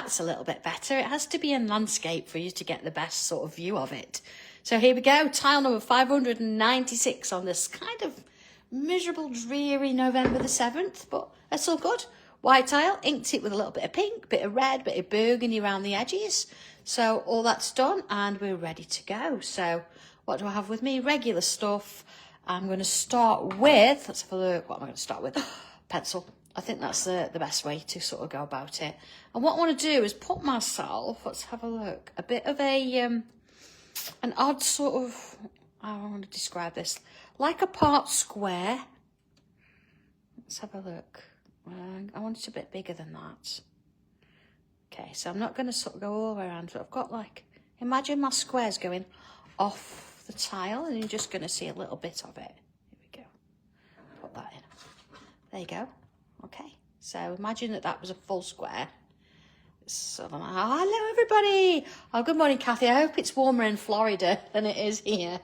that's a little bit better. It has to be in landscape for you to get the best sort of view of it. So here we go, tile number 596 on this kind of miserable, dreary November the 7th, but that's all good. White tile, inked it with a little bit of pink, bit of red, bit of burgundy around the edges. So all that's done and we're ready to go. So what do I have with me? Regular stuff. I'm going to start with, let's have a look, what am I going to start with? Pencil. I think that's the best way to sort of go about it. And what I want to do is put myself, let's have a look, a bit of an odd sort of, how I want to describe this, like a part square. Let's have a look. I want it a bit bigger than that. Okay, so I'm not going to sort of go all the way around, but I've got like, imagine my squares going off the tile and you're just going to see a little bit of it. Here we go. Put that in. There you go. Okay, so imagine that was a full square. So I'm like, oh, hello everybody. Oh, good morning, Kathy. I hope it's warmer in Florida than it is here.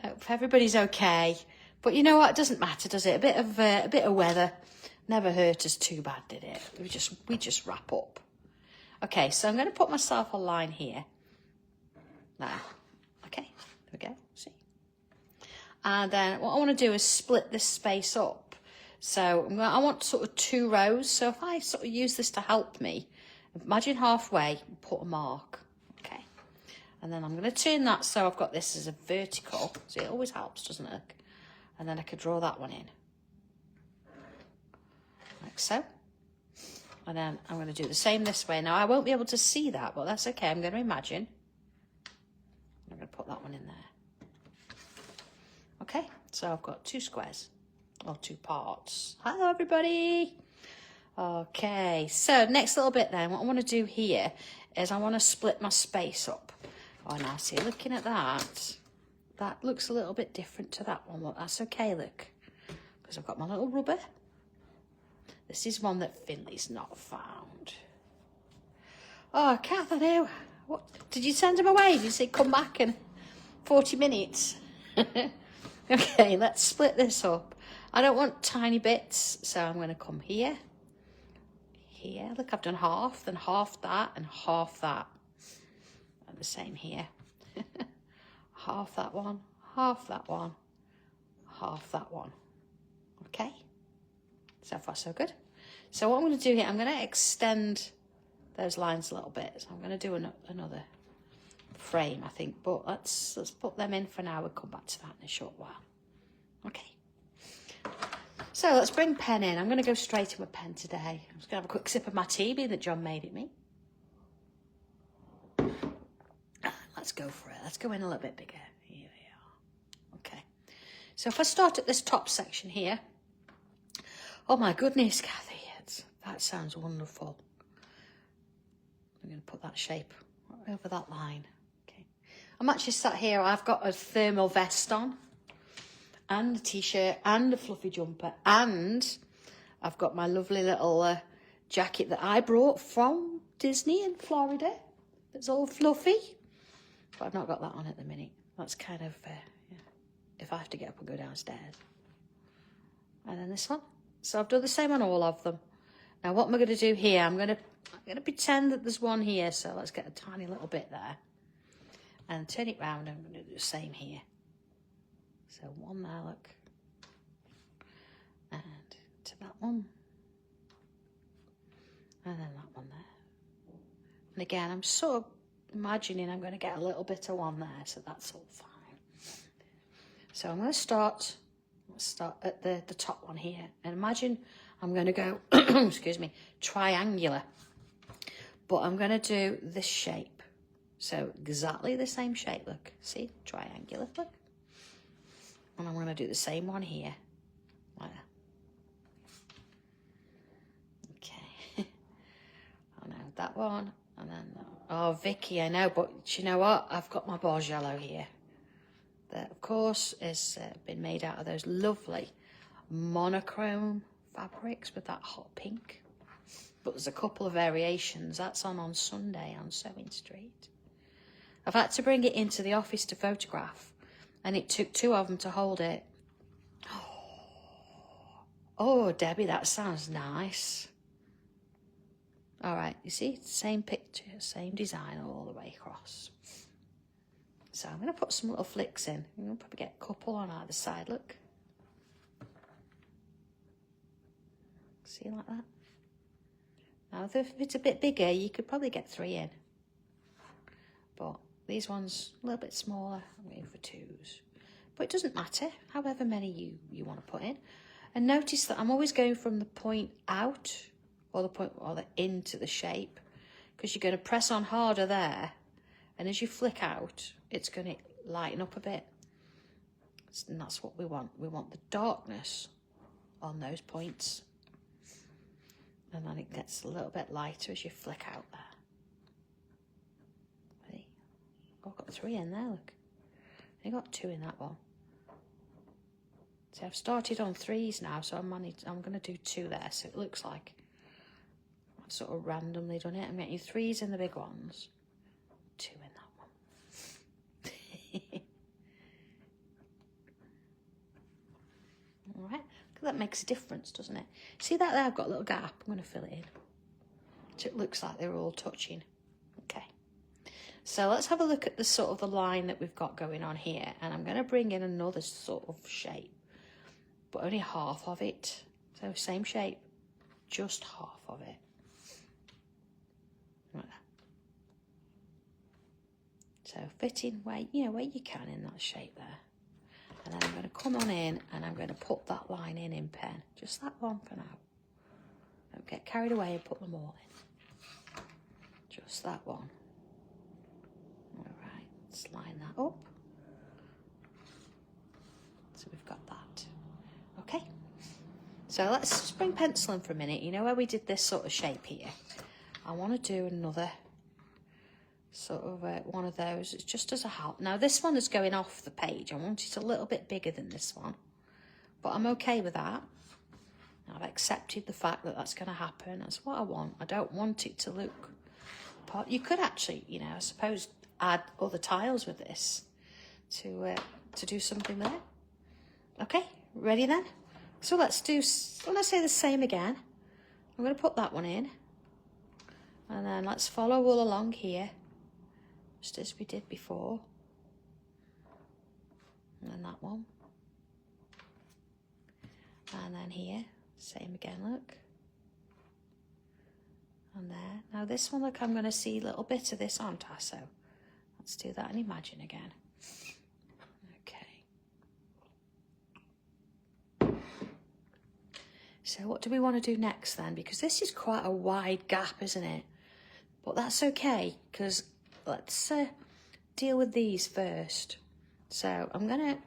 I hope everybody's okay. But you know what? It doesn't matter, does it? A bit of weather never hurt us too bad, did it? We just wrap up. Okay, so I'm going to put myself a line here. Now, okay, there we go. See? And then what I want to do is split this space up. So I want sort of 2 rows. So if I sort of use this to help me, imagine halfway, put a mark. Okay. And then I'm going to turn that so I've got this as a vertical. So it always helps, doesn't it? And then I could draw that one in. Like so. And then I'm going to do the same this way. Now, I won't be able to see that, but that's okay. I'm going to imagine. I'm going to put that one in there. Okay. So I've got 2 squares. Or 2 parts. Hello, everybody. Okay, so next little bit then, what I want to do here is I want to split my space up. Oh, now see, looking at that, that looks a little bit different to that one. Well, that's okay, look, because I've got my little rubber. This is one that Finley's not found. Oh, Kath, I know. What, did you send him away? Did you say come back in 40 minutes? Okay, let's split this up. I don't want tiny bits, so I'm going to come here. Here, look, I've done half, then half that, and half that. And the same here. Half that one, half that one, half that one. Okay? So far, so good. So what I'm going to do here, I'm going to extend those lines a little bit. So I'm going to do another frame, I think. But let's put them in for now. We'll come back to that in a short while. Okay. So let's bring pen in. I'm going to go straight in with pen today. I'm just going to have a quick sip of my tea, being that John made it me. Let's go for it. Let's go in a little bit bigger. Here we are. Okay. So if I start at this top section here. Oh my goodness, Kathy. That sounds wonderful. I'm going to put that shape over that line. Okay. I'm actually sat here. I've got a thermal vest on. And a t-shirt and a fluffy jumper, and I've got my lovely little jacket that I brought from Disney in Florida. It's all fluffy, but I've not got that on at the minute. That's kind of yeah, if I have to get up and go downstairs. And then this one. So I've done the same on all of them. Now what am I going to do here? I'm going to pretend that there's one here. So let's get a tiny little bit there, and turn it round. I'm going to do the same here. So one there, look, and to that one, and then that one there. And again, I'm sort of imagining I'm going to get a little bit of one there, so that's all fine. So I'm going to start, let's start at the top one here, and imagine I'm going to go, excuse me, triangular, but I'm going to do this shape. So exactly the same shape, look, see, triangular, look. And I'm going to do the same one here. Like that. Okay. I know that one. And then that one. Oh, Vicky, I know. But you know what? I've got my beige yellow here. That, of course, has been made out of those lovely monochrome fabrics with that hot pink. But there's a couple of variations. That's on Sunday on Sewing Street. I've had to bring it into the office to photograph. And it took 2 of them to hold it. Oh, Debbie, that sounds nice. All right, you see, same picture, same design all the way across. So I'm going to put some little flicks in. I'm going to probably get a couple on either side, look. See, like that? Now, if it's a bit bigger, you could probably get 3 in. But these ones, a little bit smaller, I'm going for 2s. But it doesn't matter, however many you want to put in. And notice that I'm always going from the point out, or the into the shape, because you're going to press on harder there, and as you flick out, it's going to lighten up a bit. And that's what we want. We want the darkness on those points. And then it gets a little bit lighter as you flick out there. See? Oh, I've got 3 in there, look. I got 2 in that one. So I've started on 3s now, so I'm going to do 2 there. So it looks like I've sort of randomly done it. I'm getting 3s in the big ones, 2 in that one. All right, that makes a difference, doesn't it? See that there? I've got a little gap. I'm going to fill it in. So it looks like they're all touching. Okay. So let's have a look at the sort of the line that we've got going on here. And I'm going to bring in another sort of shape, but only half of it. So same shape, just half of it. Like that. So fit in where you can in that shape there. And then I'm going to come on in and I'm going to put that line in pen. Just that one for now. Don't get carried away and put them all in. Just that one. All right, let's line that up. So we've got that. Okay. So let's just bring pencil in for a minute. You know where we did this sort of shape here? I want to do another sort of one of those. It's just as a help. Now this one is going off the page. I want it a little bit bigger than this one, but I'm okay with that. I've accepted the fact that that's going to happen. That's what I want. I don't want it to look part. You could actually, I suppose, add other tiles with this to do something there. Okay, ready then? So let's say the same again. I'm going to put that one in, and then let's follow all along here, just as we did before. And then that one. And then here, same again, look. And there. Now this one, look, I'm going to see a little bit of this, aren't I? So let's do that and imagine again. Okay. So what do we want to do next then? Because this is quite a wide gap, isn't it? But that's okay, because let's deal with these first. So I'm gonna,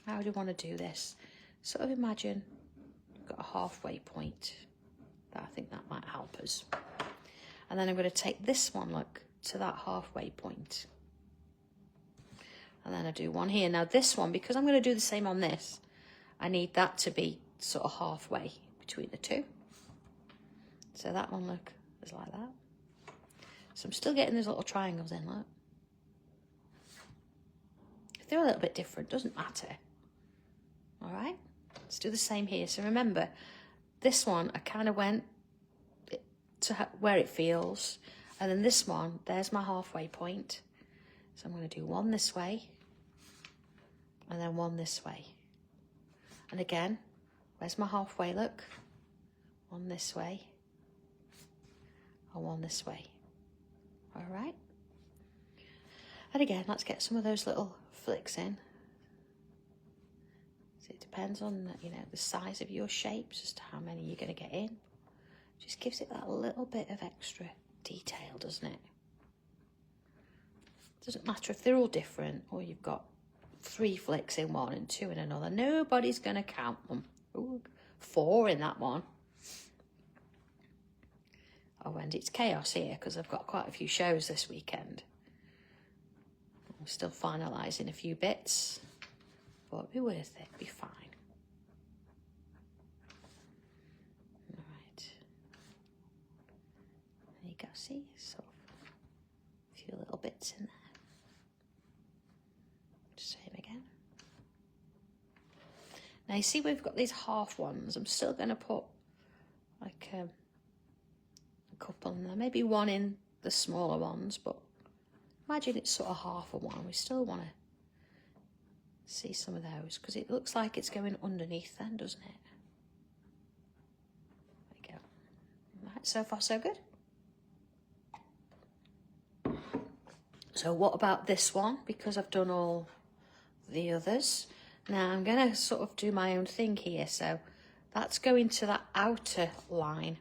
how do you want to do this? Sort of imagine we've got a halfway point. I think that might help us. And then I'm going to take this one, look, to that halfway point. And then I do one here. Now this one, because I'm going to do the same on this, I need that to be sort of halfway between the two. So that one, look, is like that. So I'm still getting those little triangles in, look. If they're a little bit different, doesn't matter. All right, let's do the same here. So remember, this one, I kind of went to where it feels. And then this one, there's my halfway point. So I'm going to do one this way. And then one this way. And again, where's my halfway, look? One this way. And one this way. All right. And again, let's get some of those little flicks in. So it depends on, the size of your shapes as to how many you're going to get in. Just gives it that little bit of extra detail, doesn't it? Doesn't matter if they're all different or you've got 3 flicks in one and 2 in another. Nobody's going to count them. Ooh, 4 in that one. Oh, and it's chaos here because I've got quite a few shows this weekend. I'm still finalising a few bits, but it'll be worth it, be fine. All right. There you go, see? So, a few little bits in there. Same again. Now you see we've got these half ones. I'm still going to put like a couple in there, maybe one in the smaller ones, but imagine it's sort of half of one. We still want to see some of those because it looks like it's going underneath then, doesn't it? There we go. Right, so far so good. So what about this one? Because I've done all the others. Now I'm going to sort of do my own thing here. So that's going to that outer line,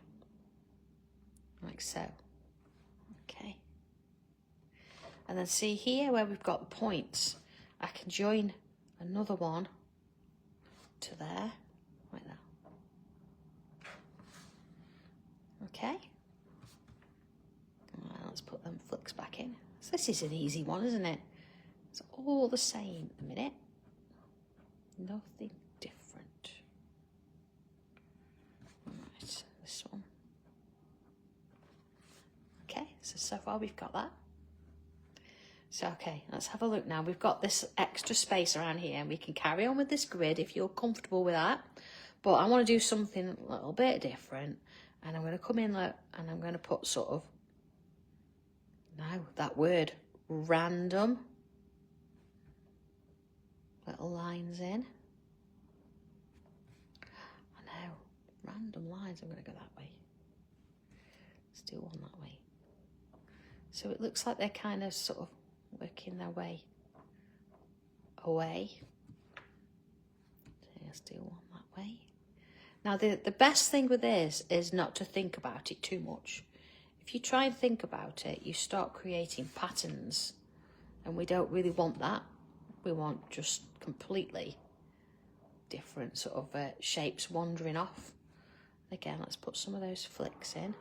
like so. Okay. And then see here where we've got the points, I can join another one to there, like that. Okay. Well, let's put them flicks back in. So this is an easy one, isn't it? It's all the same at the minute. Nothing different. Right, this one. Okay, so far we've got that. So, okay, let's have a look now. We've got this extra space around here and we can carry on with this grid if you're comfortable with that. But I want to do something a little bit different. And I'm going to come in and I'm going to put sort of, now that word, random little lines in. I know, random lines. I'm going to go that way. Let's do one that way. So it looks like they're kind of sort of working their way away. So let's do one that way. Now the best thing with this is not to think about it too much. If you try and think about it, you start creating patterns, and we don't really want that. We want just completely different sort of shapes wandering off. Again, let's put some of those flicks in.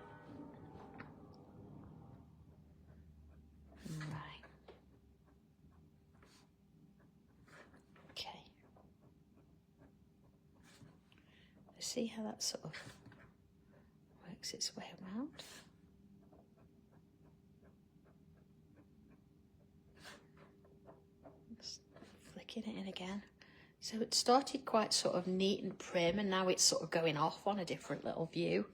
Right. Okay. Let's see how that sort of works its way around. Flicking it in again. So it started quite sort of neat and prim, and now it's sort of going off on a different little view.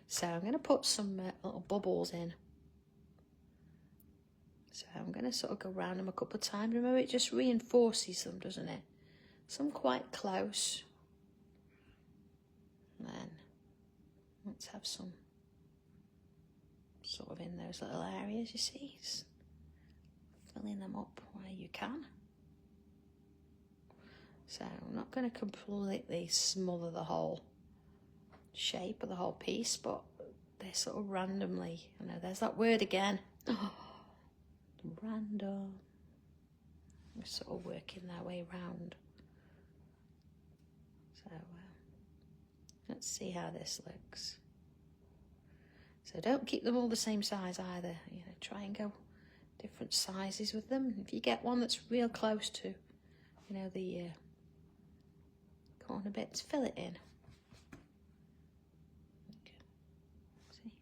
So I'm going to put some little bubbles in. So I'm going to sort of go around them a couple of times. Remember, it just reinforces them, doesn't it? Some quite close. And then let's have some sort of in those little areas, you see. Just filling them up where you can. So I'm not going to completely smother the whole shape of the whole piece, but they're sort of randomly, I know there's that word again. Oh, random. We're sort of working their way round. So let's see how this looks. So don't keep them all the same size either. You know, try and go different sizes with them. If you get one that's real close to, you know, the corner bits, fill it in. Okay. See?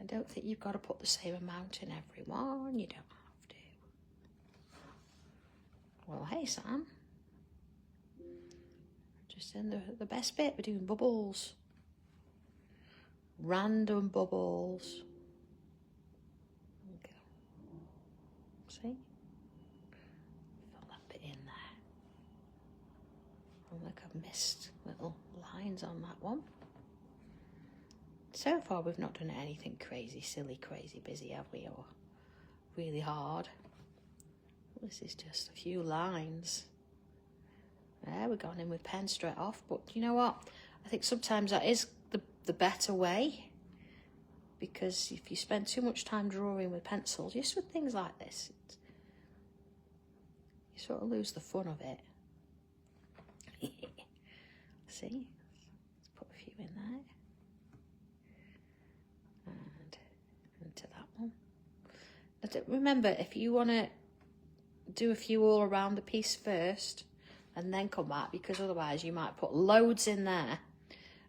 I don't think you've got to put the same amount in every one. You don't have to. Well, hey, Sam. Just in the best bit, we're doing bubbles. Random bubbles. Okay. See? Fill that bit in there. Oh, look, I've missed little lines on that one. So far, we've not done anything crazy, silly, crazy busy, have we? Or really hard. This is just a few lines. There, we're going in with pen straight off. But you know what? I think sometimes that is the better way. Because if you spend too much time drawing with pencils, just with things like this, you sort of lose the fun of it. See? Let's put a few in there. And into that one. But remember, if you want to do a few all around the piece first and then come back, because otherwise you might put loads in there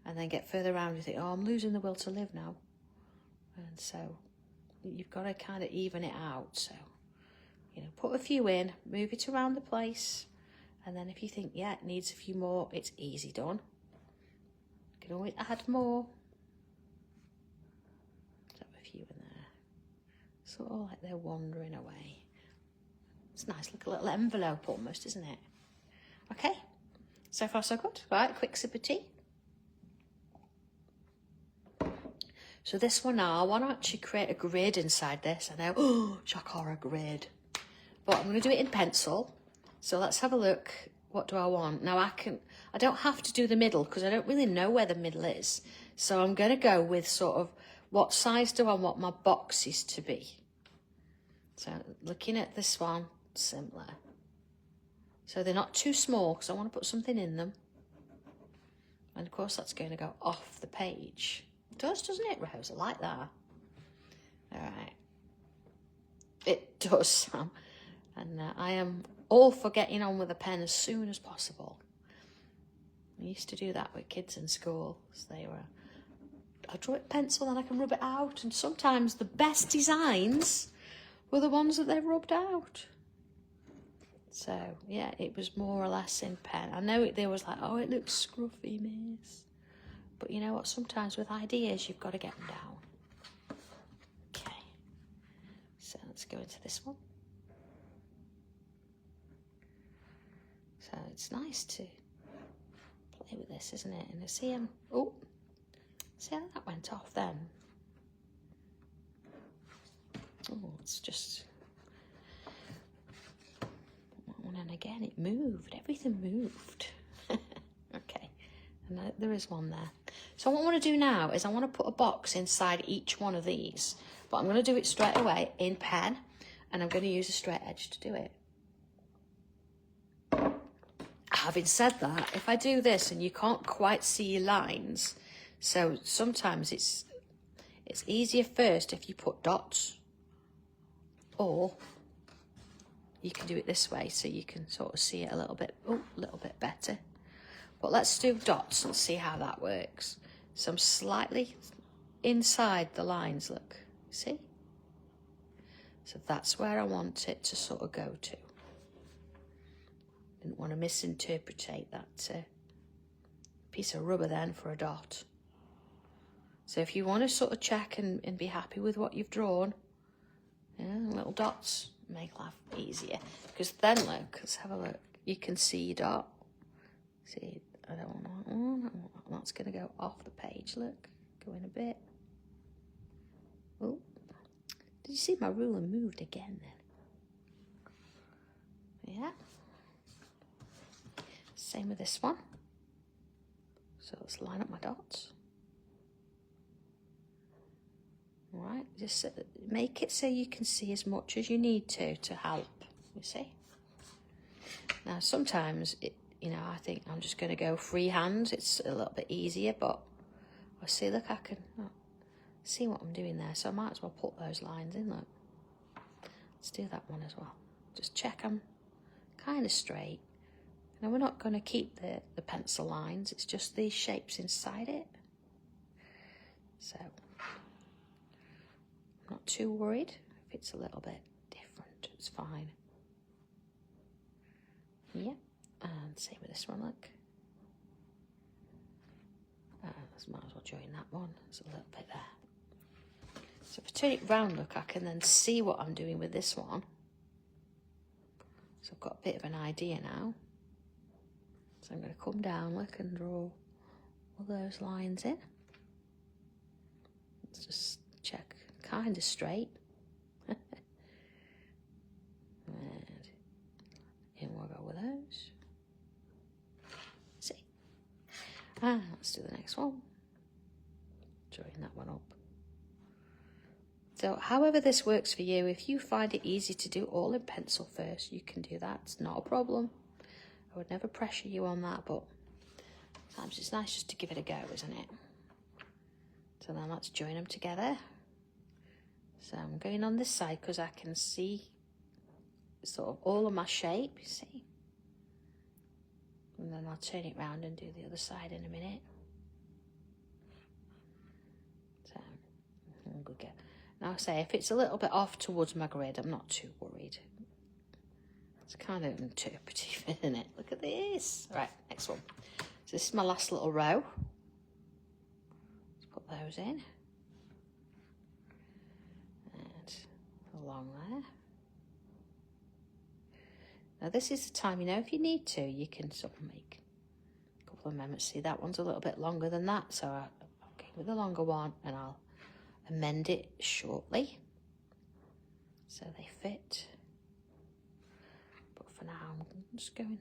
and then get further around and think, oh, I'm losing the will to live now. And so you've got to kind of even it out. So, you know, put a few in, move it around the place. And then if you think, yeah, it needs a few more, it's easy done. You can always add more. Sort of like they're wandering away. It's nice, like a little envelope almost, isn't it? Okay, so far so good. Right, quick sip of tea. So this one now, I want to actually create a grid inside this. I know, oh, shock horror grid. But I'm going to do it in pencil. So let's have a look. What do I want? Now I don't have to do the middle because I don't really know where the middle is. So I'm going to go with sort of what size do I want my boxes to be. So looking at this one, similar. So they're not too small because I want to put something in them. And of course that's going to go off the page. It does, doesn't it, Rose? I like that. All right. It does, Sam. And I am all for getting on with a pen as soon as possible. I used to do that with kids in school. So I draw it with pencil and I can rub it out. And sometimes the best designs were the ones that they rubbed out. So, yeah, it was more or less in pen. I know there was like, oh, it looks scruffy, miss. But you know what? Sometimes with ideas, you've got to get them down. Okay. So let's go into this one. So it's nice to play with this, isn't it? And I see him. Oh, see how that went off then? Oh, it's just. And again, it moved. Everything moved. Okay, and there is one there. So what I want to do now is I want to put a box inside each one of these. But I'm going to do it straight away in pen, and I'm going to use a straight edge to do it. Having said that, if I do this and you can't quite see your lines, so sometimes it's easier first if you put dots, or you can do it this way so you can sort of see it a little bit better. But let's do dots and see how that works. So I'm slightly inside the lines, look, see? So that's where I want it to sort of go to. Didn't want to misinterpret that piece of rubber then for a dot. So if you want to sort of check and be happy with what you've drawn, yeah, little dots make life easier. Because then, look, let's have a look. You can see your dot. See, I don't want that one. That's going to go off the page, look. Go in a bit. Oh, did you see my ruler moved again then? Yeah. Same with this one. So let's line up my dots. All right, just make it so you can see as much as you need to help, you see. Now sometimes, I think I'm just going to go freehand. It's a little bit easier, but I see, look, I can see what I'm doing there. So I might as well put those lines in, look. Let's do that one as well. Just check them kind of straight. Now we're not going to keep the pencil lines, it's just these shapes inside it. So I'm not too worried if it's a little bit different, it's fine. Yeah, and same with this one, look. Might as well join that one, there's a little bit there. So if I turn it round, look, I can then see what I'm doing with this one. So I've got a bit of an idea now. So I'm going to come down, look, and draw all those lines in. Let's just check, kind of straight. And in we'll go with those. See? And let's do the next one. Drawing that one up. So however this works for you, if you find it easy to do all in pencil first, you can do that. It's not a problem. I would never pressure you on that, but sometimes it's nice just to give it a go, isn't it? So then let's join them together. So I'm going on this side because I can see sort of all of my shape, you see? And then I'll turn it round and do the other side in a minute. So, good go. Now I say, if it's a little bit off towards my grid, I'm not too worried. It's kind of interpretive, isn't it? Look at this. Right, next one. So this is my last little row. Let's put those in. And along there. Now this is the time, you know, if you need to, you can sort of make a couple of amendments. See, that one's a little bit longer than that, so I'll go with the longer one and I'll amend it shortly so they fit. But for now, I'm just going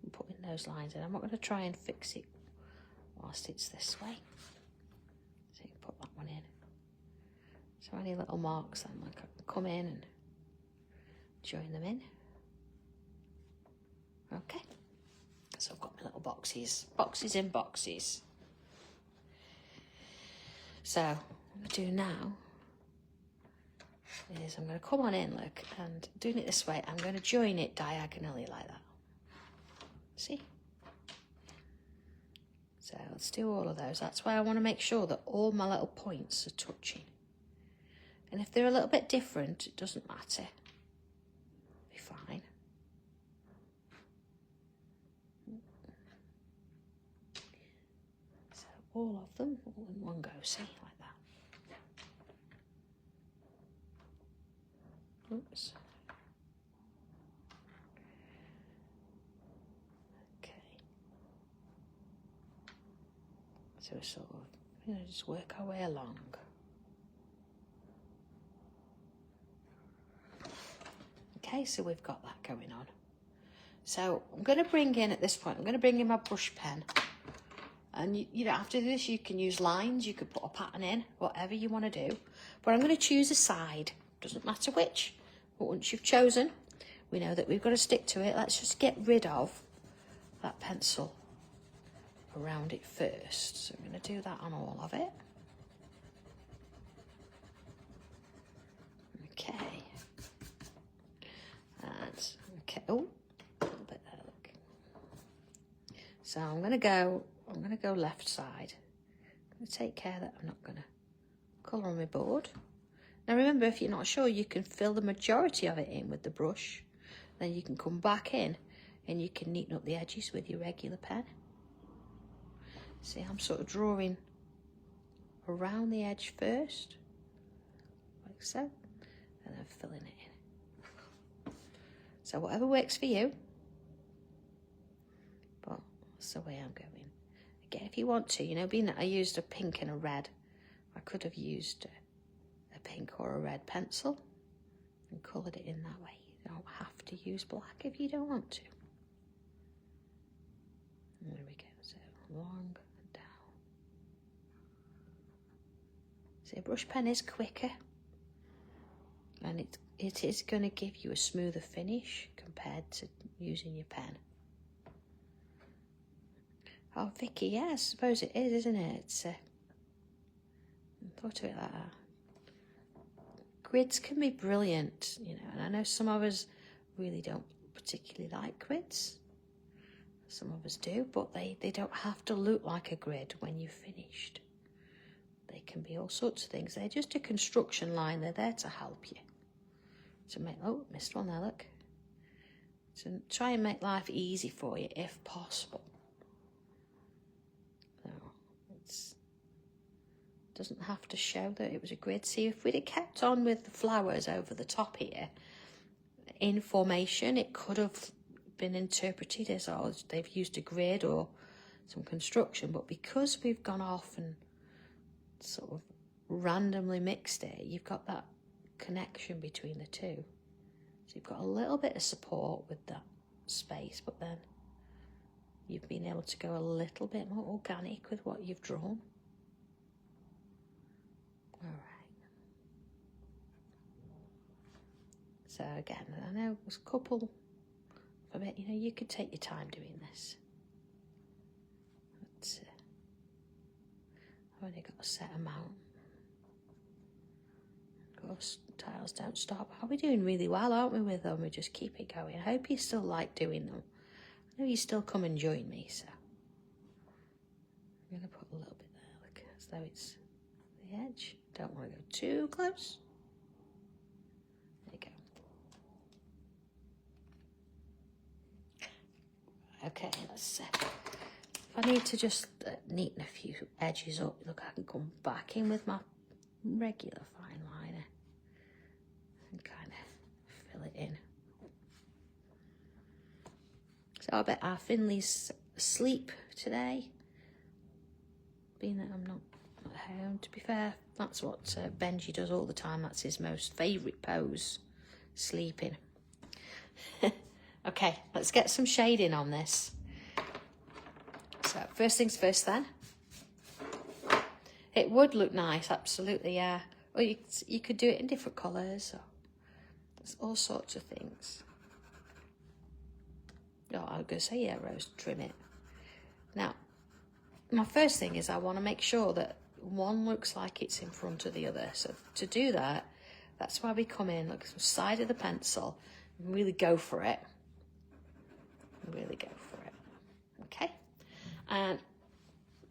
and putting those lines in. I'm not going to try and fix it whilst it's this way. So you can put that one in. So any little marks, then I can come in and join them in. Okay, so I've got my little boxes in boxes. So what I'm going to do now is I'm going to come on in, look, and doing it this way, I'm going to join it diagonally like that. See? So let's do all of those. That's why I want to make sure that all my little points are touching. And if they're a little bit different, it doesn't matter. It'll be fine. So all of them, all in one go, see, like that. Oops. Okay. So sort of, you know, just work our way along. Okay, so we've got that going on. So I'm going to bring in, at this point, I'm going to bring in my brush pen. And you don't have to do this, you can use lines, you could put a pattern in, whatever you want to do. But I'm going to choose a side, doesn't matter which. But once you've chosen, we know that we've got to stick to it. Let's just get rid of that pencil around it first. So I'm going to do that on all of it. Okay. And, okay, oh, a little bit there, look. So I'm going to go left side. I'm going to take care that I'm not going to colour on my board. Now remember, if you're not sure, you can fill the majority of it in with the brush. Then you can come back in and you can neaten up the edges with your regular pen. See, I'm sort of drawing around the edge first, like so, and then filling it in. So whatever works for you, but that's the way I'm going. Again, if you want to, you know, being that I used a pink and a red, I could have used a pink or a red pencil and coloured it in that way. You don't have to use black if you don't want to. There we go, so long and down. See, a brush pen is quicker and it is going to give you a smoother finish compared to using your pen. Oh, Vicky, yeah, I suppose it is, isn't it? It's thought of it like that. Grids can be brilliant, you know, and I know some of us really don't particularly like grids. Some of us do, but they don't have to look like a grid when you've finished. They can be all sorts of things. They're just a construction line. They're there to help you. To make, oh, missed one there, look. To try and make life easy for you if possible. Doesn't have to show that it was a grid. See, if we'd have kept on with the flowers over the top here, in formation, it could have been interpreted as, oh, they've used a grid or some construction, but because we've gone off and sort of randomly mixed it, you've got that connection between the two. So you've got a little bit of support with that space, but then you've been able to go a little bit more organic with what you've drawn. All right. So again, I know there's a couple of it, you know, you could take your time doing this. But, I've only got a set amount. Of course, tiles don't stop. Are we doing really well, aren't we, with them? We just keep it going. I hope you still like doing them. I know you still come and join me, so I'm going to put a little bit there, look, as though it's the edge. Don't want to go too close. There you go. Okay, let's if I need to just neaten a few edges up, look, I can come back in with my regular fine liner and So I bet our Finley's asleep today. Being that I'm not at home, to be fair, that's what Benji does all the time. That's his most favourite pose, sleeping. Okay, let's get some shading on this. So first things first then. It would look nice, absolutely, yeah. Or you could do it in different colours. Or there's all sorts of things. Oh, I was going to say, yeah, Rose, trim it. Now, my first thing is I want to make sure that one looks like it's in front of the other. So to do that, that's why we come in, look at the side of the pencil, and really go for it. Really go for it. Okay? And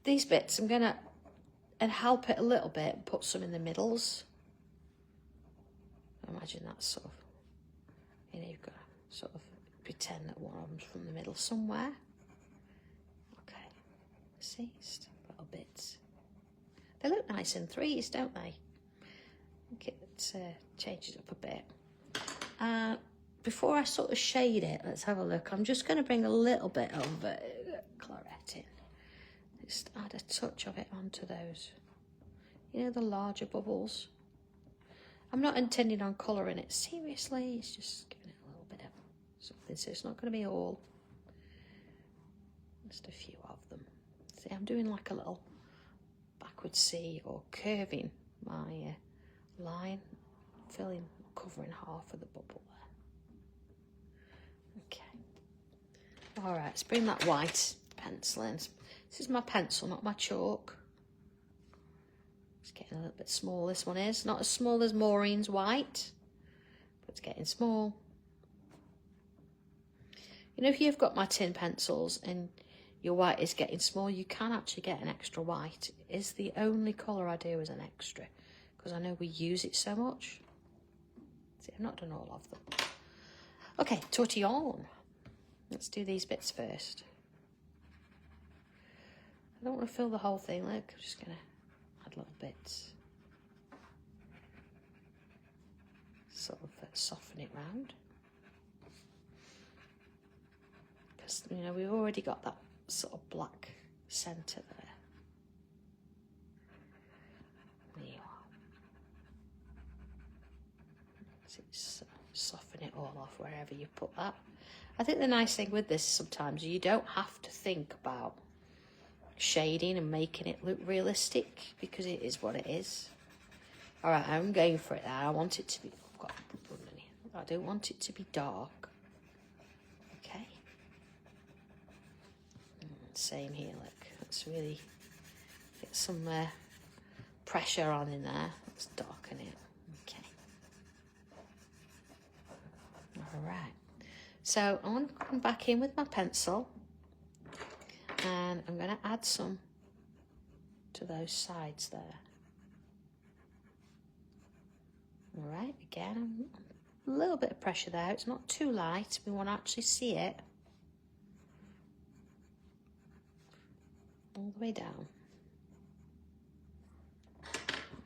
these bits, I'm going to help it a little bit and put some in the middles. Imagine that's sort of, you've got to sort of pretend that one of them's from the middle somewhere. Okay. See? Just little bits. They look nice in threes, don't they? I think it changes up a bit. Before I sort of shade it, let's have a look. I'm just going to bring a little bit of claret in. Just add a touch of it onto those. You know, the larger bubbles. I'm not intending on colouring it seriously. It's just giving it a little bit of something. So it's not going to be all. Just a few of them. See, I'm doing like a little backward C or curving my line, filling, covering half of the bubble there. Okay. All right, let's bring that white pencil in. This is my pencil, not my chalk. It's getting a little bit small, this one is. Not as small as Maureen's white, but it's getting small. You know, if you've got my tin pencils and your white is getting small, you can actually get an extra white. It is the only colour I do as an extra, because I know we use it so much. See, I've not done all of them. Okay, Tortillon. Let's do these bits first. I don't want to fill the whole thing, look. I'm just going to add little bits. Sort of soften it round. Because, you know, we've already got that sort of black centre there. There you are. So soften it all off wherever you put that. I think the nice thing with this sometimes, you don't have to think about shading and making it look realistic, because it is what it is. All right, I'm going for it now. I want it to be, I don't want it to be dark. Okay. Same here, look. Let's really get some pressure on in there. Let's darken it. Okay. All right. So I'm going to come back in with my pencil, and I'm going to add some to those sides there. All right, again, a little bit of pressure there. It's not too light. We want to actually see it all the way down.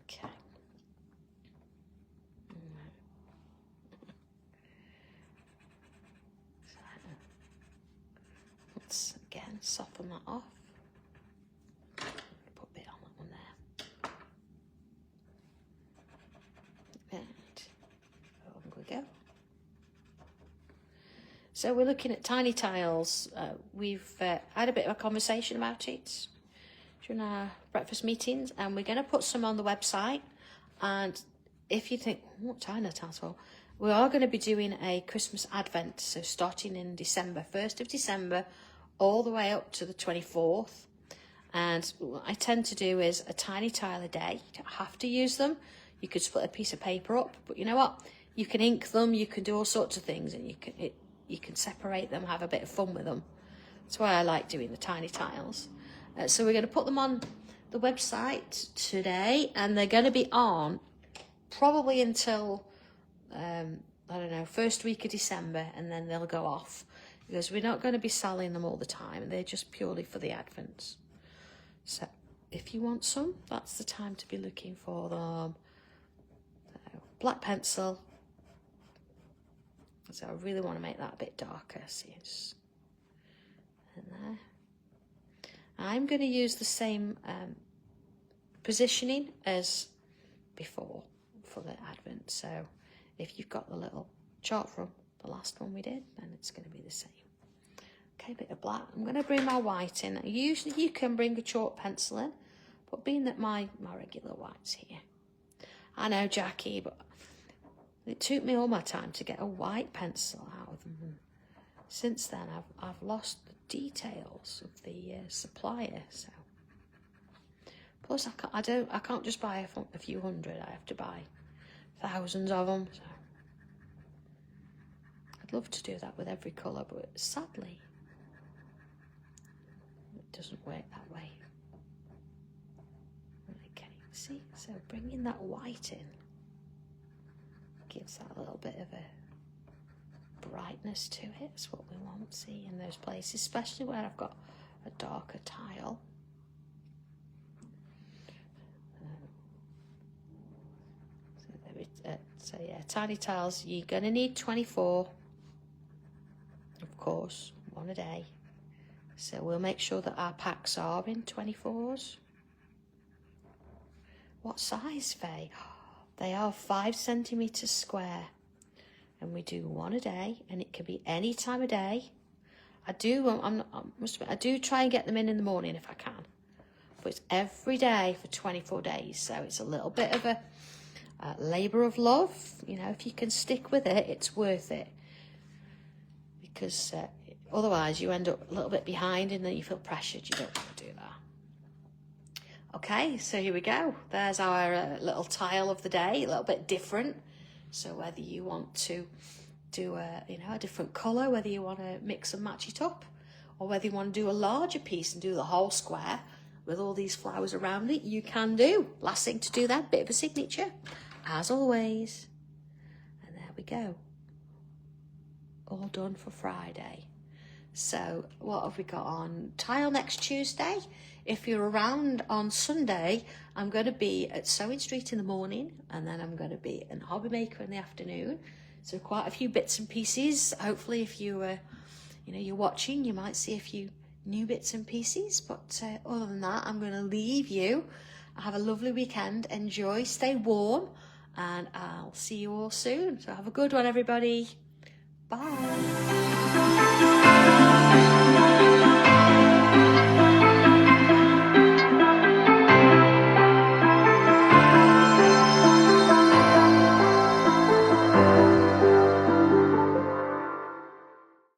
Okay. Let's again soften that off. Put a bit on that one there. And on we go. So we're looking at tiny tiles. We've had a bit of a conversation about it during our breakfast meetings, and we're going to put some on the website. And if you think, what tiny tiles for? We are going to be doing a Christmas Advent, so starting in December, 1st of December, all the way up to the 24th. And what I tend to do is a tiny tile a day. You don't have to use them. You could split a piece of paper up, but you know what? You can ink them, you can do all sorts of things, and you can separate them, have a bit of fun with them. That's why I like doing the tiny tiles. So we're going to put them on the website today, and they're going to be on probably until, I don't know, first week of December, and then they'll go off, because we're not going to be selling them all the time. They're just purely for the Advents. So if you want some, that's the time to be looking for them. So, black pencil. So I really want to make that a bit darker. See, I'm going to use the same positioning as before for the Advent. So if you've got the little chart from the last one we did, then it's going to be the same. Okay, a bit of black. I'm going to bring my white in. Usually you can bring a chalk pencil in, but being that my regular white's here. I know, Jackie, but it took me all my time to get a white pencil out of them. And since then, I've lost the details of the supplier. So, plus I can't just buy a few hundred. I have to buy thousands of them. So, I'd love to do that with every colour, but sadly, it doesn't work that way. Okay, see, so bringing that white in gives that a little bit of a brightness to it. It's what we want to see in those places, especially where I've got a darker tile. So yeah, tiny tiles, you're going to need 24, of course, one a day. So we'll make sure that our packs are in 24s. What size, Faye? They are 5 centimetres square. And we do one a day, and it can be any time of day. I do try and get them in the morning if I can. But it's every day for 24 days. So it's a little bit of a labour of love. You know, if you can stick with it, it's worth it. Because otherwise you end up a little bit behind and then you feel pressured. You don't want to do that. Okay, so here we go. There's our little tile of the day, a little bit different. So whether you want to do a different colour, whether you want to mix and match it up, or whether you want to do a larger piece and do the whole square with all these flowers around it, you can do. Last thing to do that, bit of a signature, as always. And there we go. All done for Friday. So what have we got on? Tile next Tuesday. If you're around on Sunday, I'm going to be at Sewing Street in the morning, and then I'm going to be in Hobby Maker in the afternoon. So quite a few bits and pieces. Hopefully, if you're watching, you might see a few new bits and pieces. But other than that, I'm going to leave you. Have a lovely weekend. Enjoy. Stay warm, and I'll see you all soon. So have a good one, everybody. Bye.